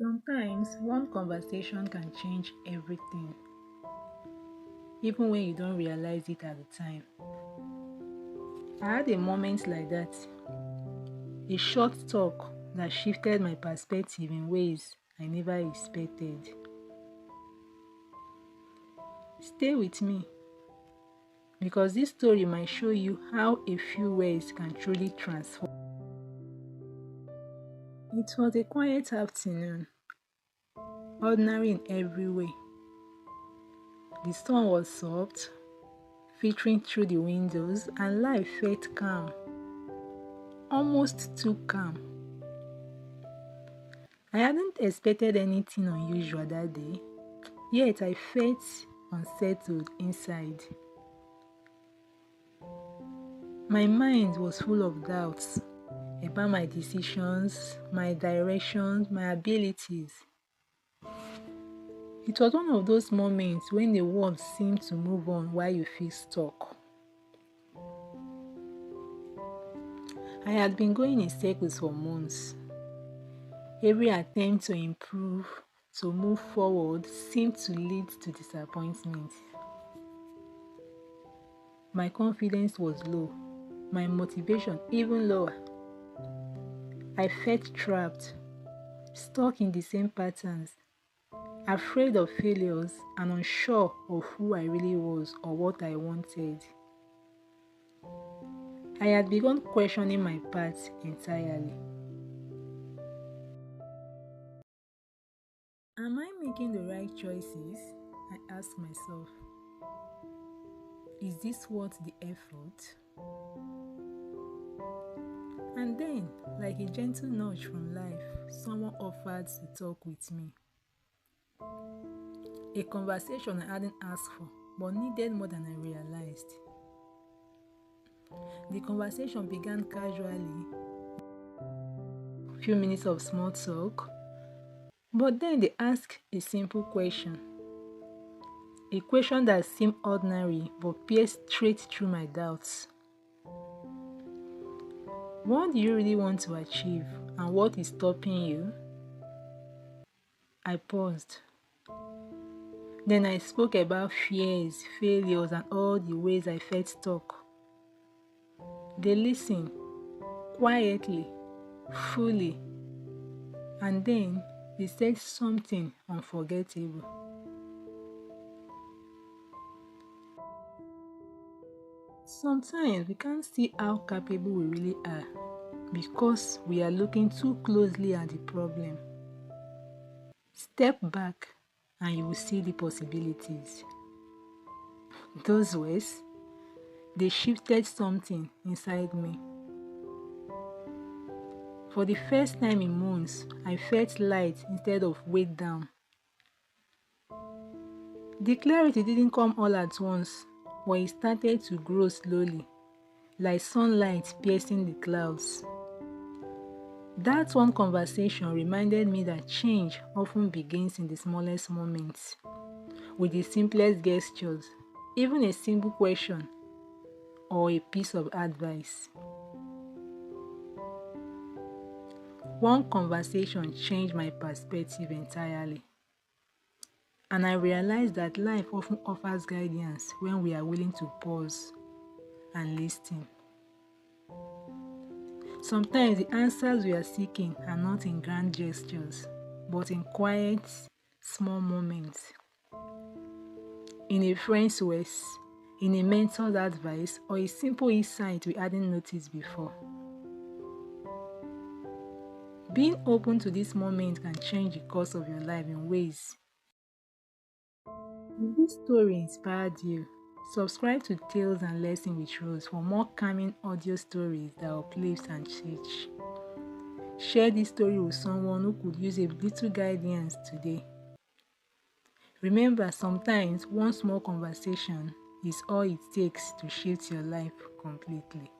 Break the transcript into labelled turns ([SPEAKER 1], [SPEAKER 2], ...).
[SPEAKER 1] Sometimes one conversation can change everything, even when you don't realize it at the time. I had a moment like that, a short talk that shifted my perspective in ways I never expected. Stay with me because this story might show you how a few words can truly transform. It was a quiet afternoon, ordinary in every way. The sun was soft, filtering through the windows, and life felt calm, almost too calm. I hadn't expected anything unusual that day, yet I felt unsettled inside. My mind was full of doubts about my decisions, my directions, my abilities. It was one of those moments when the world seemed to move on while you feel stuck. I had been going in circles for months. Every attempt to improve, to move forward, seemed to lead to disappointment. My confidence was low, my motivation even lower. I felt trapped, stuck in the same patterns, afraid of failures and unsure of who I really was or what I wanted. I had begun questioning my path entirely. Am I making the right choices? I asked myself. Is this worth the effort? And then, like a gentle nudge from life, someone offered to talk with me. A conversation I hadn't asked for, but needed more than I realized. The conversation began casually, a few minutes of small talk, but then they asked a simple question. A question that seemed ordinary but pierced straight through my doubts. What do you really want to achieve and what is stopping you? I paused. Then I spoke about fears, failures, and all the ways I felt stuck. They listened quietly, fully, and then they said something unforgettable. Sometimes we can't see how capable we really are because we are looking too closely at the problem. Step back and you will see the possibilities. Those words, they shifted something inside me. For the first time in months, I felt light instead of weighed down. The clarity didn't come all at once, but it started to grow slowly, like sunlight piercing the clouds. That one conversation reminded me that change often begins in the smallest moments, with the simplest gestures, even a simple question or a piece of advice. One conversation changed my perspective entirely, and I realized that life often offers guidance when we are willing to pause and listen. Sometimes the answers we are seeking are not in grand gestures, but in quiet, small moments. In a friend's words, in a mentor's advice, or a simple insight we hadn't noticed before. Being open to this moment can change the course of your life in ways. If this story inspired you, subscribe to Tales and Lessons with Rose for more calming audio stories that uplift and teach. Share this story with someone who could use a little guidance today. Remember, sometimes one small conversation is all it takes to shift your life completely.